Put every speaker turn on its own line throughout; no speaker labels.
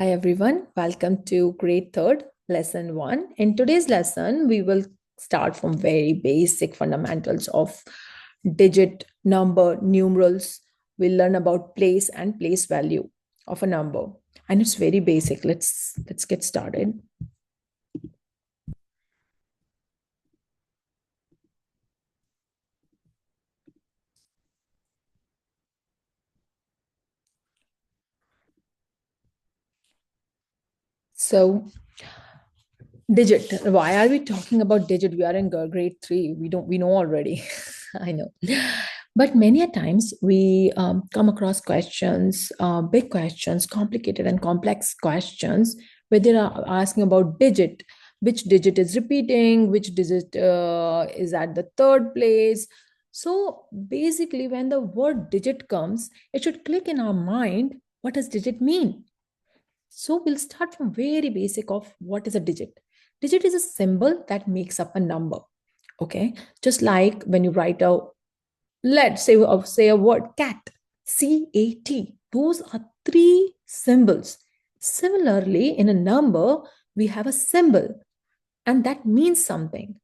Hi everyone, welcome to grade 3rd, lesson 1. In today's lesson, we will start from very basic fundamentals of digit, number, numerals. We'll learn about place and place value of a number. And it's very basic. Let's get started. So digit. Why are we talking about digit? We are in grade 3. We know already. I know. But many a times we come across questions, big questions, complicated and complex questions, where they are asking about digit, which digit is repeating, which digit is at the third place. So basically, when the word digit comes, it should click in our mind. What does digit mean? So we'll start from very basic of what is a digit. Digit is a symbol that makes up a number. Okay, just like when you write a, let's say a word cat, CAT. Those are three symbols. Similarly, in a number, we have a symbol, and that means something.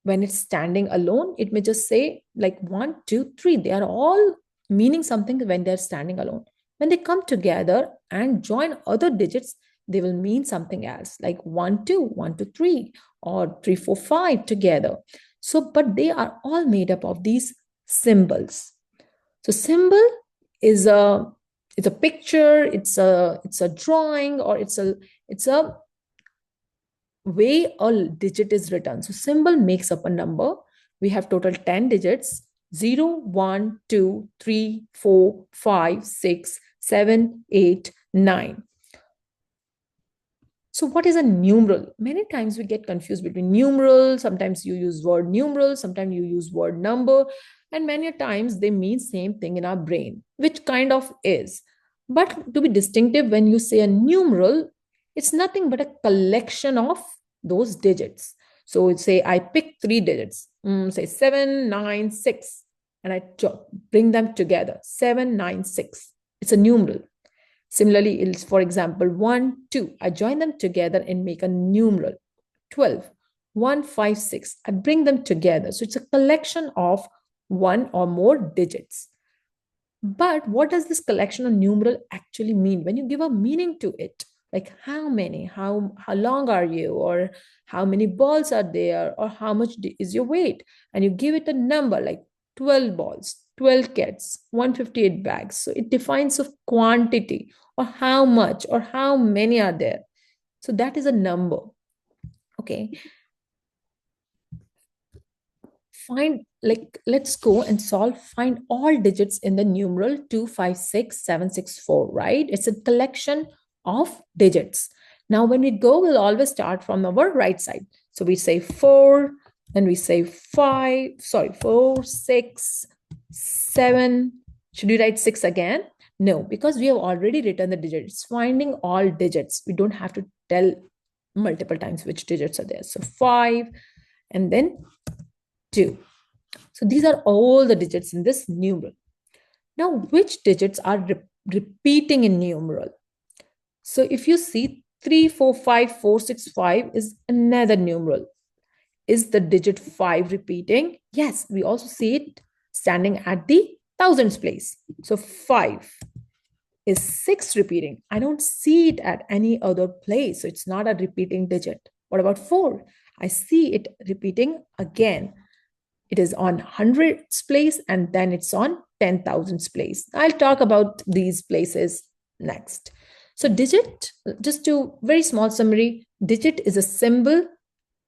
When it's standing alone, it may just say like 1, 2, 3. They are all meaning something when they're standing alone. When they come together and join other digits, they will mean something else, like 1, 2, 1, 2, 3, or 3, 4, 5 together. So, but they are all made up of these symbols. So symbol is a picture, it's a drawing, or it's a way a digit is written. So symbol makes up a number. We have total 10 digits: 0, 1, 2, 3, 4, 5, 6, 7, 8, 9. So what is a numeral? Many times we get confused between numeral. Sometimes you use word numeral, sometimes you use word number, and many times they mean same thing in our brain, which kind of is. But to be distinctive, when you say a numeral, it's nothing but a collection of those digits. So say I pick three digits, say 7, 9, 6, and I bring them together. 7, 9, 6. It's a numeral. Similarly, for example, 1, 2. I join them together and make a numeral. 12. 1, 5, 6. I bring them together. So it's a collection of one or more digits. But what does this collection of numeral actually mean? When you give a meaning to it, like how many, how long are you, or how many balls are there, or how much is your weight, and you give it a number like 12 balls, 12 cats, 158 bags. So it defines a quantity, or how much or how many are there. So that is a number. Okay, find, like, let's go and find all digits in the numeral 256764. Right, it's a collection of digits. Now when we go, we'll always start from our right side. So we say 4, then we say 5, sorry, 4, 6, 7. Should we write 6 again? No, because we have already written the digits. Finding all digits, we don't have to tell multiple times which digits are there. So 5, and then 2. So these are all the digits in this numeral. Now, which digits are repeating in numeral? So if you see 3, 4, 5, 4, 6, 5 is another numeral. Is the digit 5 repeating? Yes, we also see it standing at the thousands place. So 5. Is 6 repeating? I don't see it at any other place. So it's not a repeating digit. What about 4? I see it repeating again. It is on hundreds place, and then it's on 10,000s place. I'll talk about these places next. So digit, just to very small summary, digit is a symbol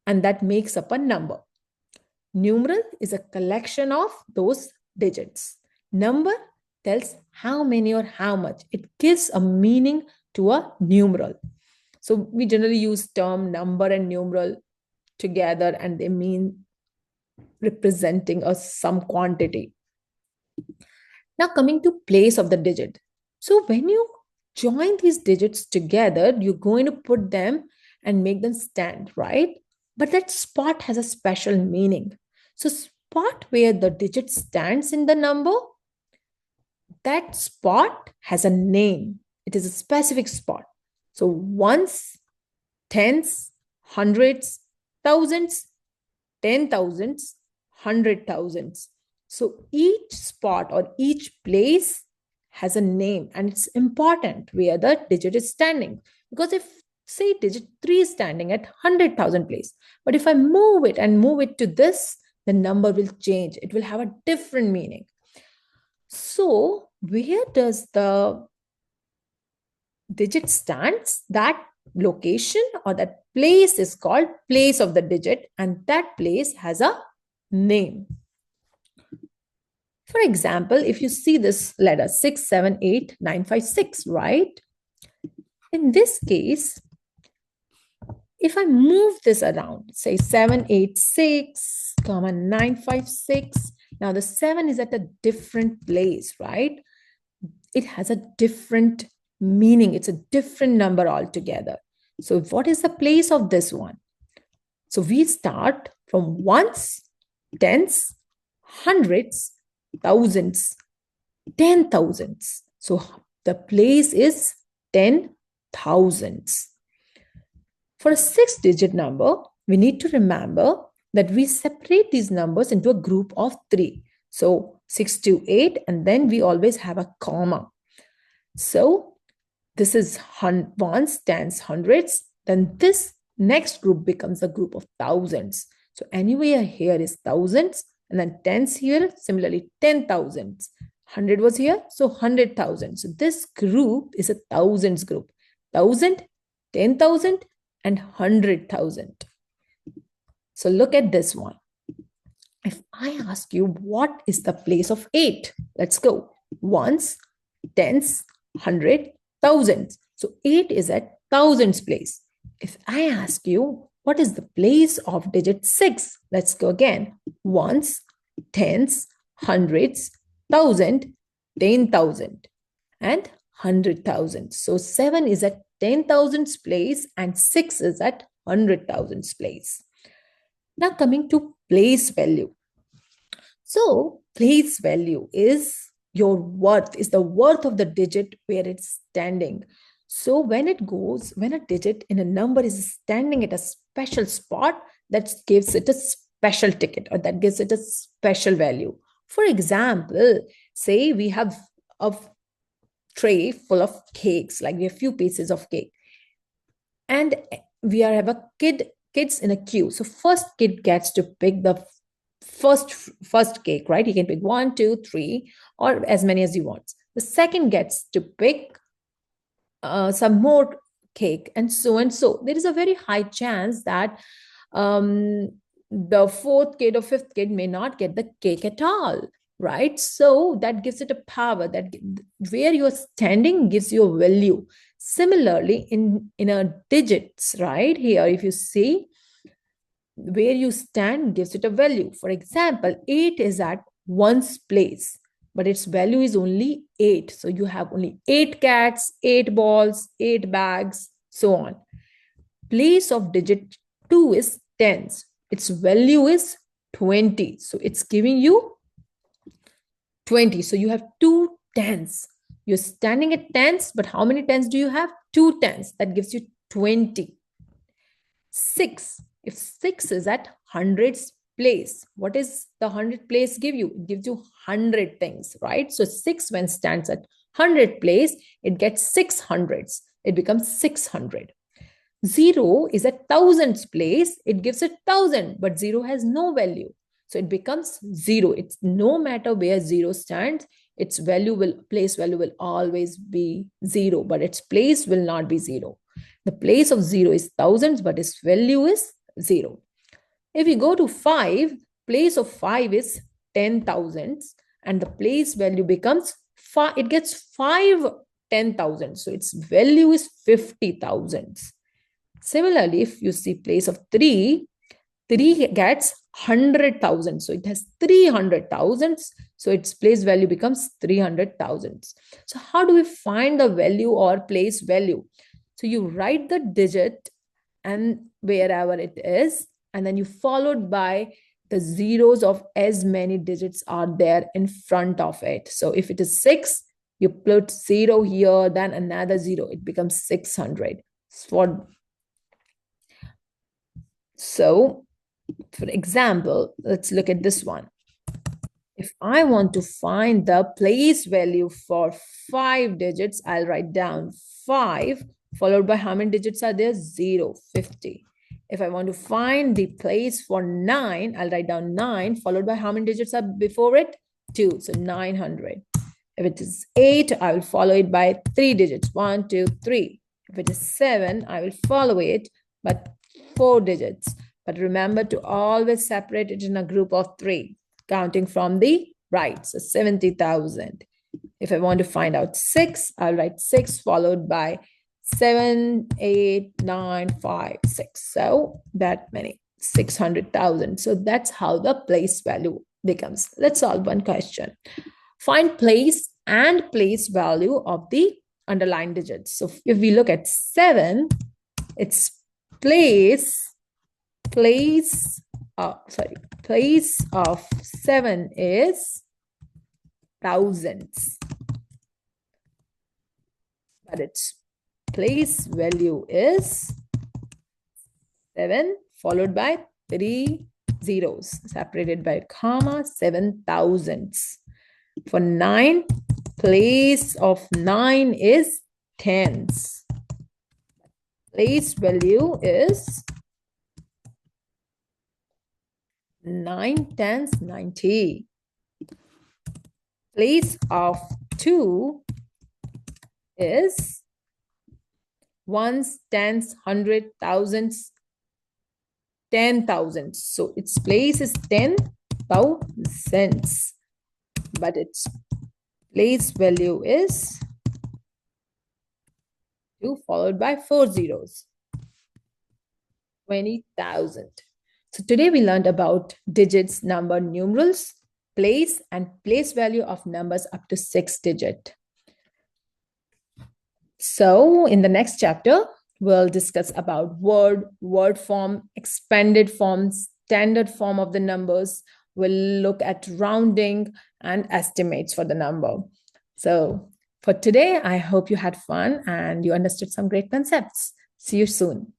and that makes up a number. Numeral is a collection of those digits. Number tells how many or how much. It gives a meaning to a numeral. So we generally use term number and numeral together, and they mean representing some quantity. Now coming to place of the digit. So when you join these digits together, you're going to put them and make them stand, right? But that spot has a special meaning. So spot where the digit stands in the number, that spot has a name. It is a specific spot. So ones, tens, hundreds, thousands, 10,000s, 100,000s. So each spot or each place has a name, and it's important where the digit is standing. Because if, say, digit 3 is standing at 100,000 place, but if I move it and move it to this, the number will change. It will have a different meaning. So where does the digit stands, that location or that place is called place of the digit, and that place has a name. For example, if you see this letter 678,956, right? In this case, if I move this around, say 786, 956, now the 7 is at a different place, right? It has a different meaning. It's a different number altogether. So what is the place of this one? So we start from ones, tens, hundreds, thousands, 10,000s. So the place is 10,000s. For a 6-digit number, we need to remember that we separate these numbers into a group of 3. So 6 to 8, and then we always have a comma. So this is ones, tens, hundreds. Then this next group becomes a group of thousands. So anywhere here is thousands, and then tens here, similarly 10,000s. 100 was here, so 100,000. So this group is a thousands group. 1,000, 10,000, and 100,000. So look at this one. If I ask you, what is the place of 8? Let's go. Ones, tens, 100, thousands. So 8 is at thousands place. If I ask you, what is the place of digit 6? Let's go again. Ones, tens, hundreds, thousand, 10,000, and 100,000. So 7 is at 10,000's place and 6 is at 100,000's place. Now coming to place value. So place value is your worth, is the worth of the digit where it's standing. So when a digit in a number is standing at a special spot, that gives it a special ticket, or that gives it a special value. For example, say we have a tray full of cakes, like we have few pieces of cake, and we have a kids in a queue. So first kid gets to pick the first cake, right? He can pick 1, 2, 3, or as many as he wants. The second gets to pick some more cake, and so and so. There is a very high chance that the fourth kid or fifth kid may not get the cake at all, right? So that gives it a power, that where you're standing gives you a value. Similarly, in a digits, right here, if you see, where you stand gives it a value. For example, 8 is at one's place, but its value is only 8. So you have only 8 cats, 8 balls, 8 bags, so on. Place of digit 2 is tens. Its value is 20. So it's giving you 20. So you have 2 tens. You're standing at tens, but how many tens do you have? 2 tens. That gives you 20. 6. If 6 is at hundreds place, what is the 100 place give you? It gives you 100 things, right? So 6 when stands at 100 place, it gets 600s. It becomes 600. 0 is at thousands place. It gives it 1,000, but 0 has no value. So it becomes 0. It's no matter where 0 stands, its place value will always be 0, but its place will not be 0. The place of 0 is thousands, but its value is 0. If we go to 5, place of 5 is 10,000s, and the place value becomes 5. It gets 5 10,000. So its value is 50,000s. Similarly, if you see place of 3 gets 100,000. So it has 300,000s. So its place value becomes 300,000s. So how do we find the value or place value? So you write the digit and wherever it is, and then you followed by the zeros of as many digits are there in front of it. So if it is 6, You put 0 here, then another 0. It becomes 600. So, for example, let's look at this one. If I want to find the place value for 5 digits, I'll write down 5 followed by how many digits are there? 0, 50. If I want to find the place for 9, I'll write down 9 followed by how many digits are before it? 2, so 900. If it is 8, I will follow it by 3 digits, 1, 2, 3. If it is 7, I will follow it by 4 digits. But remember to always separate it in a group of 3. Counting from the right, so 70,000. If I want to find out 6, I'll write 6 followed by 7, 8, 9, 5, 6. So that many, 600,000. So that's how the place value becomes. Let's solve one question. Find place and place value of the underlined digits. So if we look at 7, its place of 7 is thousands, but its place value is 7 followed by 3 zeros separated by a comma, 7,000. For 9, place of 9 is tens. Place value is 9 tens, 90. Place of 2 is ones, tens, hundred, thousands, 10,000. So its place is 10,000, but its place value is 2 followed by 4 zeros, 20,000. So today we learned about digits, number, numerals, place, and place value of numbers up to 6 digit. So in the next chapter, we'll discuss about word form, expanded forms, standard form of the numbers. We'll look at rounding and estimates for the number. So for today, I hope you had fun and you understood some great concepts. See you soon.